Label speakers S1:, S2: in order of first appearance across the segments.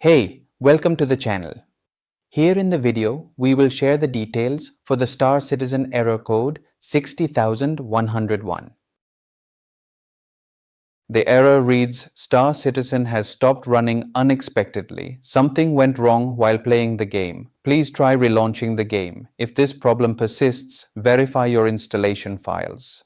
S1: Hey, welcome to the channel. Here in the video, we will share the details for the Star Citizen error code 60101. The error reads, Star Citizen has stopped running unexpectedly. Something went wrong while playing the game. Please try relaunching the game. If this problem persists, verify your installation files.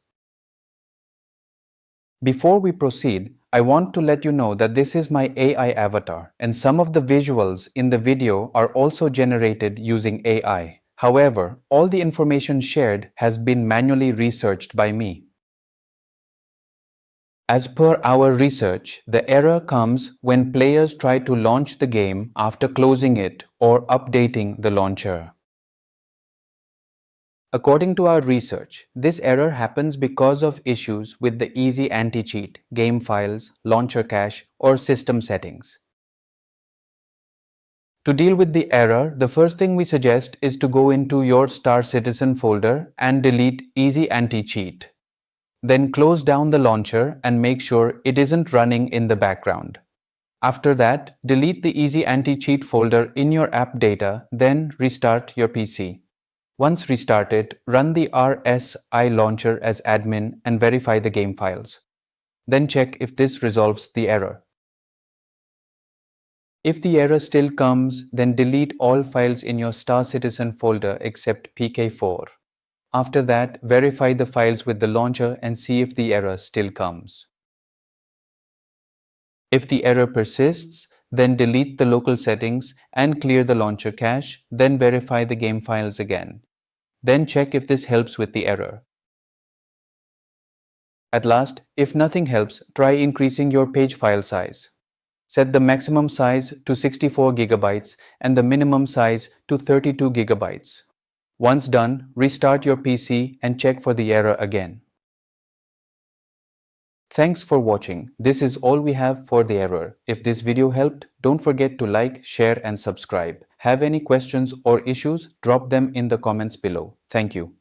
S1: Before we proceed, I want to let you know that this is my AI avatar and some of the visuals in the video are also generated using AI. However, all the information shared has been manually researched by me. As per our research, the error comes when players try to launch the game after closing it or updating the launcher. According to our research, this error happens because of issues with the Easy Anti-Cheat, game files, launcher cache, or system settings. To deal with the error, the first thing we suggest is to go into your Star Citizen folder and delete Easy Anti-Cheat. Then close down the launcher and make sure it isn't running in the background. After that, delete the Easy Anti-Cheat folder in your app data, then restart your PC. Once restarted, run the RSI launcher as admin and verify the game files. Then check if this resolves the error. If the error still comes, then delete all files in your Star Citizen folder except PK4. After that, verify the files with the launcher and see if the error still comes. If the error persists, then delete the local settings and clear the launcher cache, then verify the game files again. Then check if this helps with the error. At last, if nothing helps, try increasing your page file size. Set the maximum size to 64 GB and the minimum size to 32 GB. Once done, restart your PC and check for the error again. Thanks for watching. This is all we have for the error. If this video helped, don't forget to like, share and subscribe. Have any questions or issues? Drop them in the comments below. Thank you.